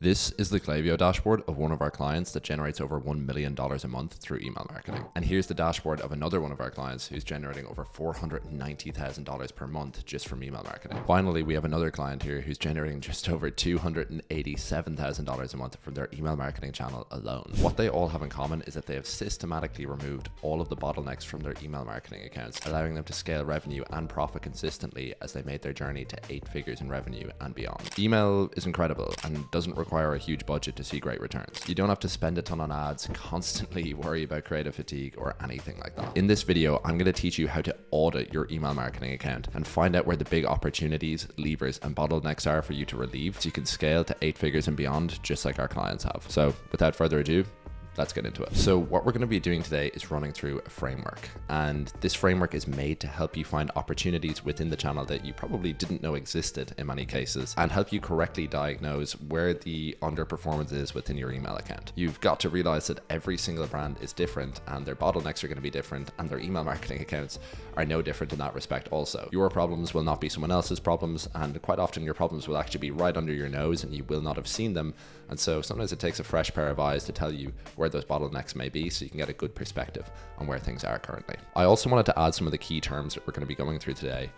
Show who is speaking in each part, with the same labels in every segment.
Speaker 1: This is the Klaviyo dashboard of one of our clients that generates over $1 million a month through email marketing. And here's the dashboard of another one of our clients who's generating over $490,000 per month just from email marketing. Finally, we have another client here who's generating just over $287,000 a month from their email marketing channel alone. What they all have in common is that they have systematically removed all of the bottlenecks from their email marketing accounts, allowing them to scale revenue and profit consistently as they made their journey to 8 figures in revenue and beyond. Email is incredible and doesn't require a huge budget to see great returns. You don't have to spend a ton on ads, constantly worry about creative fatigue or anything like that. In this video, I'm going to teach you how to audit your email marketing account and find out where the big opportunities, levers, and bottlenecks are for you to relieve so you can scale to 8 figures and beyond, just like our clients have. So without further ado, let's get into it. So what we're going to be doing today is running through a framework, and this framework is made to help you find opportunities within the channel that you probably didn't know existed in many cases, and help you correctly diagnose where the underperformance is within your email account. You've got to realize that every single brand is different and their bottlenecks are going to be different, and their email marketing accounts are no different in that respect also. Your problems will not be someone else's problems, and quite often your problems will actually be right under your nose and you will not have seen them. And so sometimes it takes a fresh pair of eyes to tell you where those bottlenecks may be so you can get a good perspective on where things are currently. I also wanted to add some of the key terms that we're going to be going through today,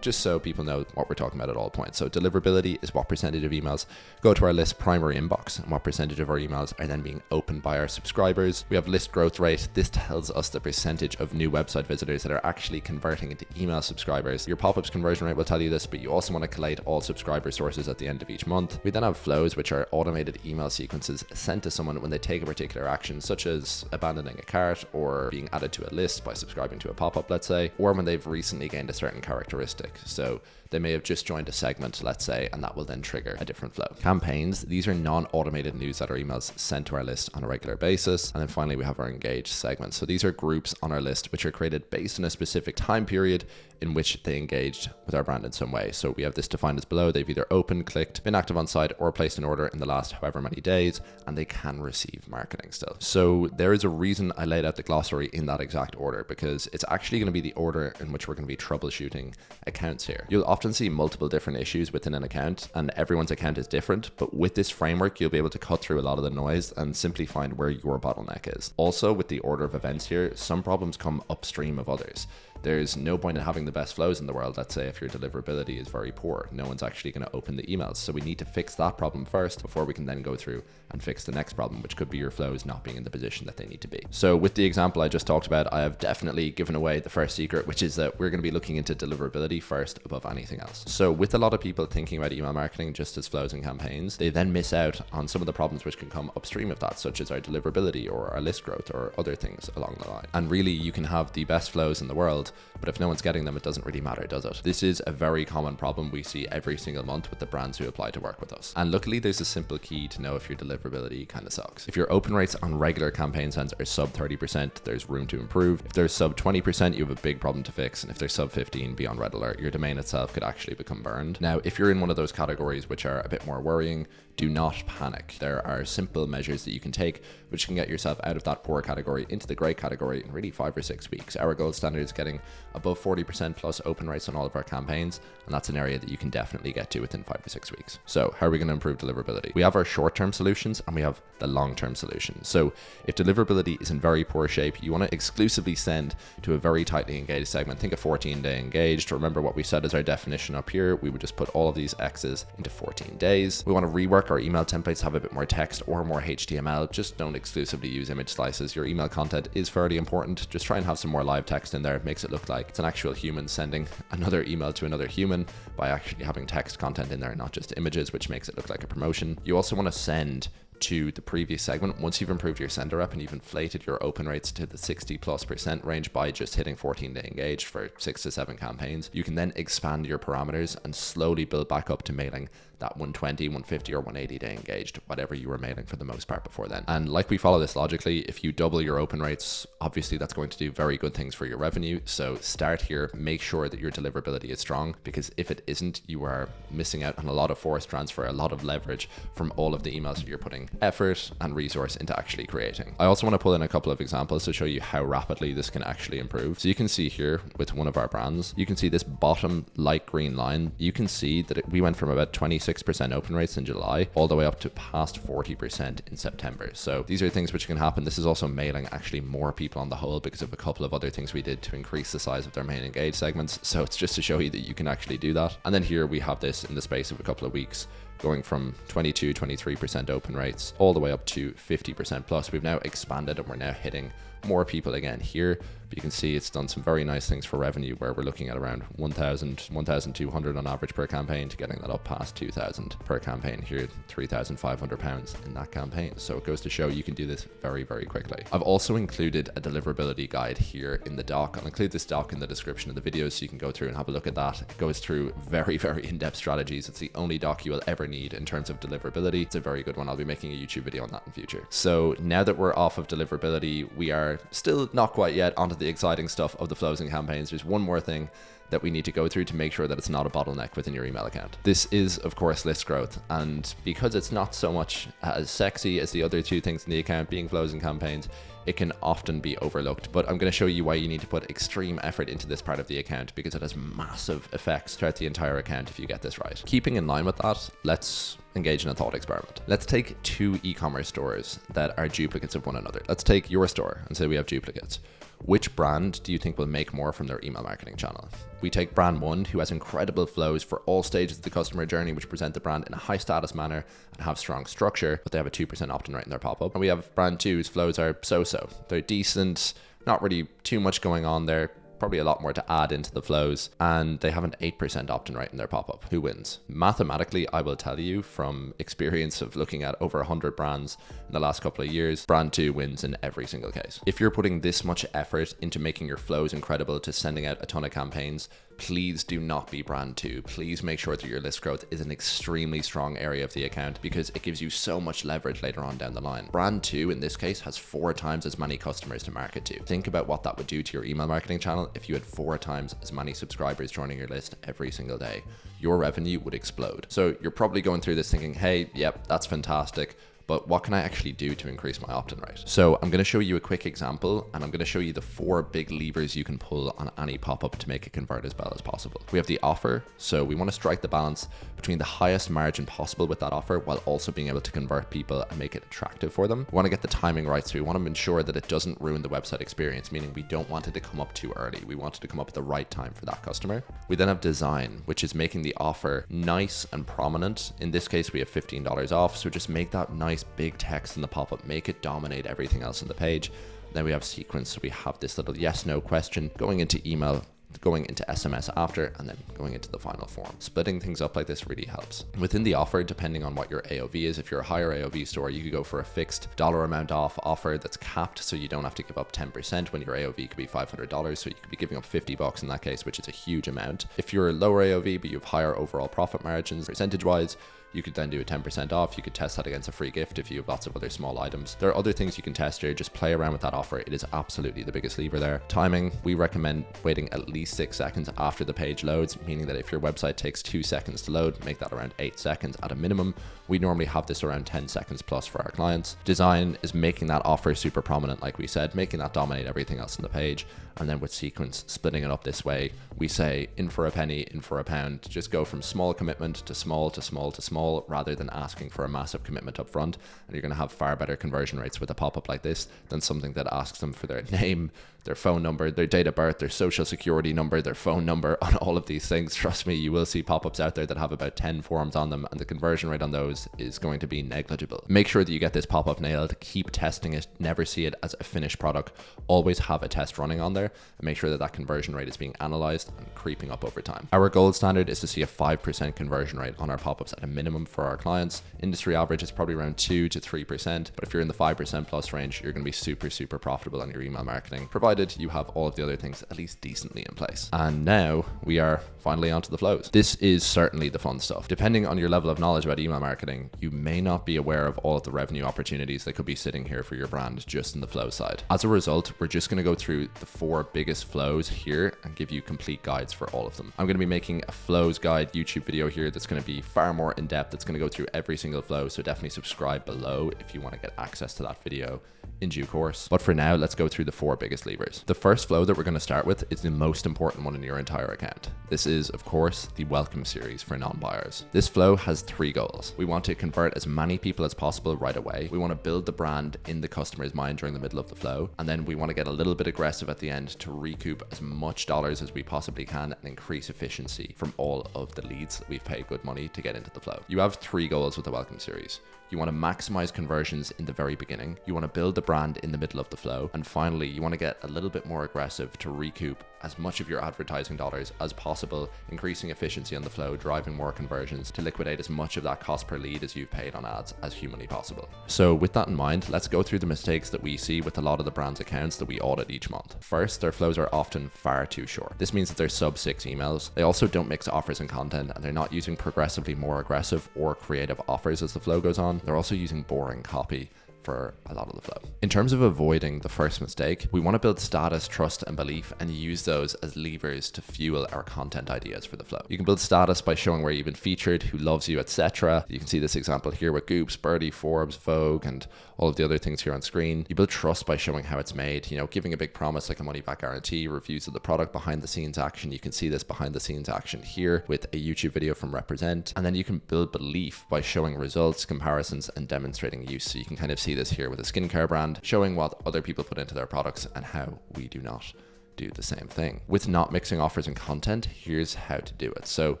Speaker 1: just so people know what we're talking about at all points. So deliverability is what percentage of emails go to our list primary inbox and what percentage of our emails are then being opened by our subscribers. We have list growth rate. This tells us the percentage of new website visitors that are actually converting into email subscribers. Your pop-ups conversion rate will tell you this, but you also want to collate all subscriber sources at the end of each month. We then have flows, which are automated email sequences sent to someone when they take a particular action, such as abandoning a cart or being added to a list by subscribing to a pop-up, let's say, or when they've recently gained a certain characteristic. So they may have just joined a segment, let's say, and that will then trigger a different flow. Campaigns, these are non-automated newsletter emails sent to our list on a regular basis. And then finally, we have our engaged segments. So these are groups on our list which are created based on a specific time period in which they engaged with our brand in some way. So we have this defined as below. They've either opened, clicked, been active on site, or placed an order in the last however many days, and they can receive marketing still. So there is a reason I laid out the glossary in that exact order, because it's actually going to be the order in which we're going to be troubleshooting accounts here. You'll often see multiple different issues within an account, and everyone's account is different, but with this framework, you'll be able to cut through a lot of the noise and simply find where your bottleneck is. Also, with the order of events here, some problems come upstream of others. There's no point in having the best flows in the world. Let's say if your deliverability is very poor, no one's actually going to open the emails. So we need to fix that problem first before we can then go through and fix the next problem, which could be your flows not being in the position that they need to be. So with the example I just talked about, I have definitely given away the first secret, which is that we're going to be looking into deliverability first above anything else. So with a lot of people thinking about email marketing just as flows and campaigns, they then miss out on some of the problems which can come upstream of that, such as our deliverability or our list growth or other things along the line. And really, you can have the best flows in the world, but if no one's getting them, it doesn't really matter, does it? This is a very common problem we see every single month with the brands who apply to work with us. And luckily, there's a simple key to know if your deliverability kind of sucks. If your open rates on regular campaign sends are sub 30%, there's room to improve. If there's sub 20%, you have a big problem to fix. And if there's sub 15, be on red alert. Your domain itself could actually become burned. Now, if you're in one of those categories which are a bit more worrying, do not panic. There are simple measures that you can take which can get yourself out of that poor category into the great category in really 5 or 6 weeks. Our gold standard is getting above 40% plus open rates on all of our campaigns, and that's an area that you can definitely get to within 5 or 6 weeks. So how are we going to improve deliverability? We have our short-term solutions and we have the long-term solutions. So if deliverability is in very poor shape, you want to exclusively send to a very tightly engaged segment. Think a 14-day engaged. Remember what we said as our definition up here. We would just put all of these X's into 14 days. We want to rework our email templates, have a bit more text or more HTML. Just don't exclusively use image slices. Your email content is fairly important. Just try and have some more live text in there. It makes it look like it's an actual human sending another email to another human by actually having text content in there, not just images, which makes it look like a promotion. You also want to send to the previous segment. Once you've improved your sender rep and you've inflated your open rates to the 60+% range by just hitting 14-day engaged for 6 to 7 campaigns, you can then expand your parameters and slowly build back up to mailing that 120, 150 or 180 day engaged, whatever you were mailing for the most part before then. And like we follow this logically, if you double your open rates, obviously that's going to do very good things for your revenue. So start here, make sure that your deliverability is strong, because if it isn't, you are missing out on a lot of force transfer, a lot of leverage from all of the emails that you're putting effort and resource into actually creating. I also want to pull in a couple of examples to show you how rapidly this can actually improve. So you can see here with one of our brands, you can see this bottom light green line. You can see that we went from about 26 6% open rates in July, all the way up to past 40% in September. So these are things which can happen. This is also mailing actually more people on the whole because of a couple of other things we did to increase the size of their main engaged segments. So it's just to show you that you can actually do that. And then here we have this in the space of a couple of weeks, going from 22, 23% open rates all the way up to 50% plus. We've now expanded and we're now hitting more people again here. But you can see it's done some very nice things for revenue, where we're looking at around 1,000, 1,200 on average per campaign, to getting that up past 2,000 per campaign here, £3,500 in that campaign. So it goes to show you can do this very, very quickly. I've also included a deliverability guide here in the doc. I'll include this doc in the description of the video so you can go through and have a look at that. It goes through very, very in-depth strategies. It's the only doc you will ever need in terms of deliverability. It's a very good one. I'll be making a YouTube video on that in future. So now that we're off of deliverability, we are still not quite yet onto the exciting stuff of the flows and campaigns. There's one more thing that we need to go through to make sure that it's not a bottleneck within your email account. This is, of course, list growth. And because it's not so much as sexy as the other two things in the account, being flows and campaigns, it can often be overlooked. But I'm going to show you why you need to put extreme effort into this part of the account, because it has massive effects throughout the entire account if you get this right. Keeping in line with that, let's engage in a thought experiment. Let's take two e-commerce stores that are duplicates of one another. Let's take your store and say we have duplicates. Which brand do you think will make more from their email marketing channel? We take brand one, who has incredible flows for all stages of the customer journey, which present the brand in a high status manner and have strong structure, but they have a 2% opt-in rate in their pop-up. And we have brand two, whose flows are so-so. They're decent, not really too much going on there, probably a lot more to add into the flows, and they have an 8% opt-in rate in their pop-up. Who wins? Mathematically, I will tell you from experience of looking at over 100 brands in the last couple of years, brand two wins in every single case. If you're putting this much effort into making your flows incredible, to sending out a ton of campaigns, please do not be brand two. Please make sure that your list growth is an extremely strong area of the account, because it gives you so much leverage later on down the line. Brand two in this case has 4 times as many customers to market to. Think about what that would do to your email marketing channel if you had 4 times as many subscribers joining your list every single day. Your revenue would explode. So you're probably going through this thinking, hey, yep, that's fantastic, but what can I actually do to increase my opt-in rate? So I'm going to show you a quick example, and I'm going to show you the 4 big levers you can pull on any pop-up to make it convert as well as possible. We have the offer. So we want to strike the balance between the highest margin possible with that offer, while also being able to convert people and make it attractive for them. We want to get the timing right. So we want to ensure that it doesn't ruin the website experience, meaning we don't want it to come up too early. We want it to come up at the right time for that customer. We then have design, which is making the offer nice and prominent. In this case, we have $15 off. So just make that nice big text in the pop-up, make it dominate everything else on the page. Then we have sequence. So we have this little yes, no question going into email, going into SMS after, and then going into the final form. Splitting things up like this really helps. Within the offer, depending on what your AOV is, if you're a higher AOV store, you could go for a fixed dollar amount off offer that's capped, so you don't have to give up 10% when your AOV could be $500. So you could be giving up $50 in that case, which is a huge amount. If you're a lower AOV, but you have higher overall profit margins, percentage-wise, you could then do a 10% off. You could test that against a free gift if you have lots of other small items. There are other things you can test here. Just play around with that offer. It is absolutely the biggest lever there. Timing, we recommend waiting at least 6 seconds after the page loads, meaning that if your website takes 2 seconds to load, make that around 8 seconds at a minimum. We normally have this around 10 seconds plus for our clients. Design is making that offer super prominent, like we said, making that dominate everything else on the page. And then with sequence, splitting it up this way, we say in for a penny, in for a pound. Just go from small commitment to small to small to small, rather than asking for a massive commitment up front. And you're going to have far better conversion rates with a pop-up like this than something that asks them for their name, their phone number, their date of birth, their social security number, their phone number, on all of these things. Trust me, you will see pop-ups out there that have about 10 forms on them, and the conversion rate on those is going to be negligible. Make sure that you get this pop-up nailed. Keep testing it. Never see it as a finished product. Always have a test running on there, and make sure that that conversion rate is being analyzed and creeping up over time. Our gold standard is to see a 5% conversion rate on our pop-ups at a minimum for our clients. Industry average is probably around 2 to 3%, but if you're in the 5% plus range, you're going to be super profitable on your email marketing, provided you have all of the other things at least decently in place. And now we are finally onto the flows. This is certainly the fun stuff. Depending on your level of knowledge about email marketing, you may not be aware of all of the revenue opportunities that could be sitting here for your brand just in the flow side. As a result, we're just going to go through the 4 biggest flows here and give you complete guides for all of them. I'm going to be making a flows guide YouTube video here that's going to be far more in-depth depth. It's going to go through every single flow, so definitely subscribe below if you want to get access to that video in due course. But for now, let's go through the 4 biggest levers. The first flow that we're going to start with is the most important one in your entire account. This is, of course, the welcome series for non-buyers. This flow has 3 goals. We want to convert as many people as possible right away. We want to build the brand in the customer's mind during the middle of the flow. And then we want to get a little bit aggressive at the end to recoup as much dollars as we possibly can and increase efficiency from all of the leads that we've paid good money to get into the flow. You have 3 goals with the welcome series. You want to maximize conversions in the very beginning. You want to build the brand in the middle of the flow. And finally, you want to get a little bit more aggressive to recoup as much of your advertising dollars as possible, increasing efficiency on the flow, driving more conversions to liquidate as much of that cost per lead as you've paid on ads as humanly possible. So with that in mind, let's go through the mistakes that we see with a lot of the brand's accounts that we audit each month. First, their flows are often far too short. This means that they're sub 6 emails. They also don't mix offers and content, and they're not using progressively more aggressive or creative offers as the flow goes on. They're also using boring copy for a lot of the flow. In terms of avoiding the first mistake, we want to build status, trust, and belief and use those as levers to fuel our content ideas for the flow. You can build status by showing where you've been featured, who loves you, etc. You can see this example here with Goops, Birdie, Forbes, Vogue, and all of the other things here on screen. You build trust by showing how it's made, giving a big promise like a money back guarantee, reviews of the product, behind the scenes action. You can see this behind the scenes action here with a YouTube video from Represent. And then you can build belief by showing results, comparisons, and demonstrating use. So you can kind of see this here with a skincare brand, showing what other people put into their products and how we do not do the same thing. With not mixing offers and content, here's how to do it. So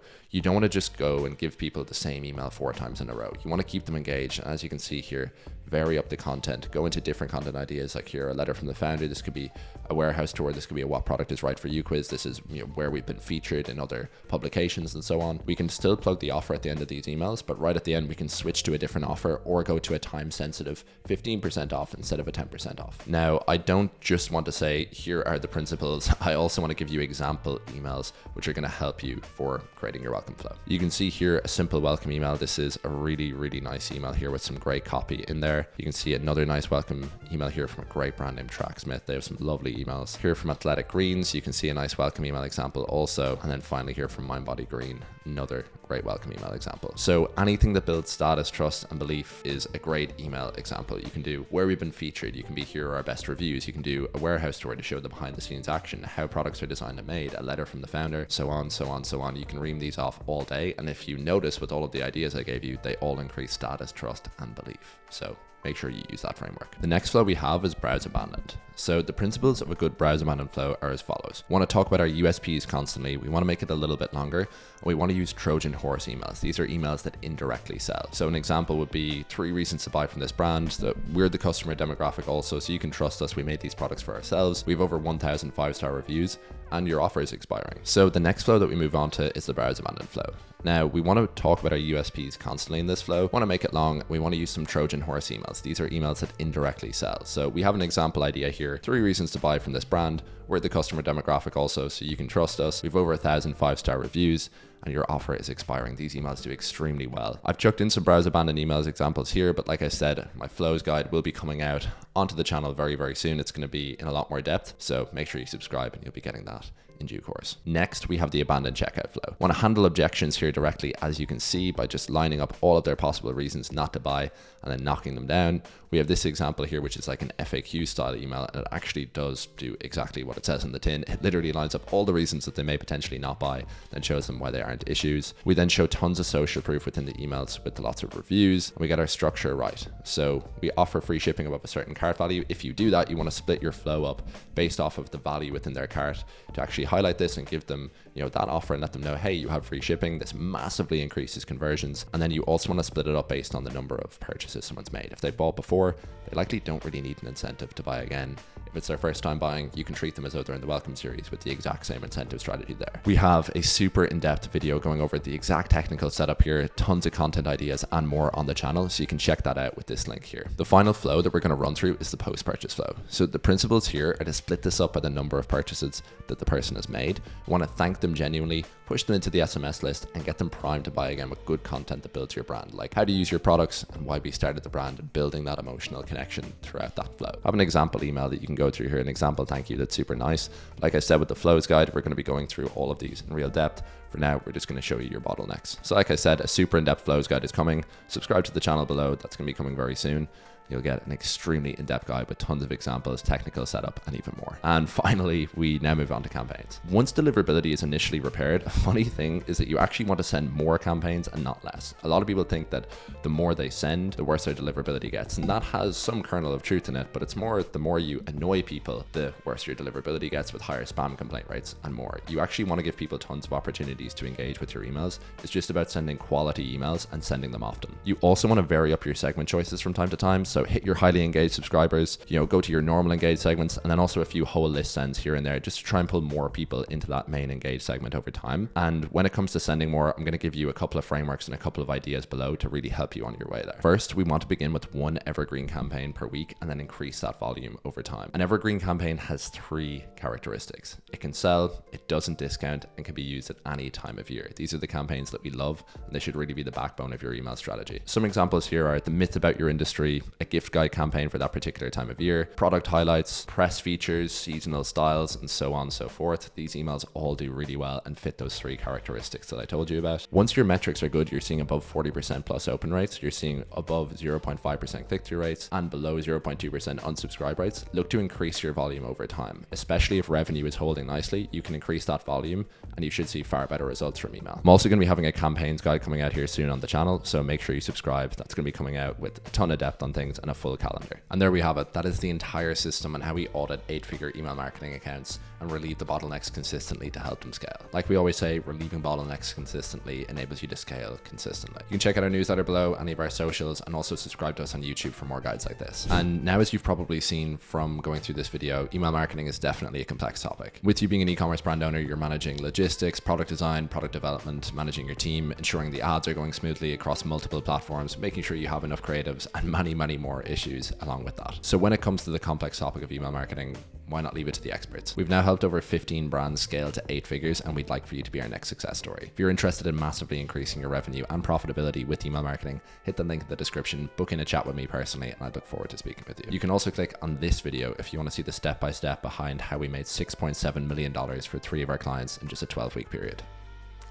Speaker 1: you don't want to just go and give people the same email 4 times in a row. You want to keep them engaged. And as you can see here, vary up the content, go into different content ideas, like here, a letter from the founder. This could be a warehouse tour. This could be a what product is right for you quiz. This is where we've been featured in other publications and so on. We can still plug the offer at the end of these emails, but right at the end, we can switch to a different offer or go to a time sensitive 15% off instead of a 10% off. Now, I don't just want to say, here are the principles. I also want to give you example emails, which are going to help you for creating your welcome flow. You can see here a simple welcome email. This is a really, really nice email here with some great copy in there. You can see another nice welcome email here from a great brand named Tracksmith. They have some lovely emails. Here from Athletic Greens, you can see a nice welcome email example also. And then finally here from Mind Body Green, another great welcome email example. So anything that builds status, trust, and belief is a great email example. You can do where we've been featured. You can be here are our best reviews. You can do a warehouse tour to show the behind the scenes action, how products are designed and made, a letter from the founder, so on, so on, so on. You can ream these off all day. And if you notice with all of the ideas I gave you, they all increase status, trust, and belief. So make sure you use that framework. The next flow we have is browse abandoned. So the principles of a good browse abandoned flow are as follows. We want to talk about our USPs constantly. We want to make it a little bit longer. And we want to use Trojan horse emails. These are emails that indirectly sell. So an example would be 3 reasons to buy from this brand, that we're the customer demographic also, so you can trust us. We made these products for ourselves. We have over 1,000 5-star reviews and your offer is expiring. So the next flow that we move on to is the browse abandoned flow. Now, we want to talk about our USPs constantly in this flow. We want to make it long. We want to use some Trojan horse emails. These are emails that indirectly sell. So we have an example idea here, 3 reasons to buy from this brand. We're the customer demographic also, so you can trust us. We've over 1,000 5-star reviews and your offer is expiring. These emails do extremely well. I've chucked in some browse abandoned emails examples here, but like I said, my flows guide will be coming out onto the channel very, very soon. It's going to be in a lot more depth. So make sure you subscribe and you'll be getting that in due course. Next, we have the abandoned checkout flow. Want to handle objections here directly, as you can see, by just lining up all of their possible reasons not to buy and then knocking them down. We have this example here, which is like an FAQ style email, and it actually does do exactly what it says in the tin. It literally lines up all the reasons that they may potentially not buy, then shows them why they aren't issues. We then show tons of social proof within the emails with lots of reviews, and we get our structure right. So we offer free shipping above a certain cart value. If you do that, you want to split your flow up based off of the value within their cart to actually highlight this and give them, that offer and let them know, hey, you have free shipping. This massively increases conversions. And then you also want to split it up based on the number of purchases someone's made. If they bought before, they likely don't really need an incentive to buy again. If it's their first time buying, you can treat them as though they're in the welcome series with the exact same incentive strategy there. We have a super in-depth video going over the exact technical setup here, tons of content ideas and more on the channel, so you can check that out with this link here. The final flow that we're going to run through is the post-purchase flow. So the principles here are to split this up by the number of purchases that the person has made. We want to thank them genuinely, push them into the SMS list, and get them primed to buy again with good content that builds your brand, like how to use your products and why we started the brand, and building that emotional connection throughout that flow. I have an example email that you can go through here, an example thank you that's super nice. Like I said with the flows guide, we're going to be going through all of these in real depth. For now, we're just going to show you your bottlenecks. So like I said, a super in-depth flows guide is coming. Subscribe to the channel below. That's going to be coming very soon. You'll get an extremely in-depth guide with tons of examples, technical setup, and even more. And finally, we now move on to campaigns. Once deliverability is initially repaired, a funny thing is that you actually want to send more campaigns and not less. A lot of people think that the more they send, the worse their deliverability gets. And that has some kernel of truth in it, but it's more the more you annoy people, the worse your deliverability gets, with higher spam complaint rates and more. You actually want to give people tons of opportunities to engage with your emails. It's just about sending quality emails and sending them often. You also want to vary up your segment choices from time to time. So hit your highly engaged subscribers, go to your normal engaged segments, and then also a few whole list sends here and there, just to try and pull more people into that main engaged segment over time. And when it comes to sending more, I'm going to give you a couple of frameworks and a couple of ideas below to really help you on your way there. First, we want to begin with one evergreen campaign per week and then increase that volume over time. An evergreen campaign has 3 characteristics. It can sell, it doesn't discount, and can be used at any time of year. These are the campaigns that we love, and they should really be the backbone of your email strategy. Some examples here are the myth about your industry, a gift guide campaign for that particular time of year, product highlights, press features, seasonal styles, and so on and so forth. These emails all do really well and fit those 3 characteristics that I told you about. Once your metrics are good, you're seeing above 40% plus open rates, you're seeing above 0.5% click-through rates, and below 0.2% unsubscribe rates, look to increase your volume over time. Especially if revenue is holding nicely, you can increase that volume and you should see far better results from email. I'm also going to be having a campaigns guide coming out here soon on the channel, so make sure you subscribe. That's going to be coming out with a ton of depth on things and a full calendar. And there we have it. That is the entire system on how we audit 8-figure email marketing accounts and relieve the bottlenecks consistently to help them scale. Like we always say, relieving bottlenecks consistently enables you to scale consistently. You can check out our newsletter below, any of our socials, and also subscribe to us on YouTube for more guides like this. And now, as you've probably seen from going through this video, email marketing is definitely a complex topic. With you being an e-commerce brand owner, you're managing logistics, product design, product development, managing your team, ensuring the ads are going smoothly across multiple platforms, making sure you have enough creatives, and many, many more issues along with that. So when it comes to the complex topic of email marketing, why not leave it to the experts? We've now helped over 15 brands scale to 8 figures, and we'd like for you to be our next success story. If you're interested in massively increasing your revenue and profitability with email marketing, hit the link in the description, book in a chat with me personally, and I look forward to speaking with you. You can also click on this video if you want to see the step-by-step behind how we made $6.7 million for 3 of our clients in just a 12-week period.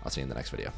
Speaker 1: I'll see you in the next video.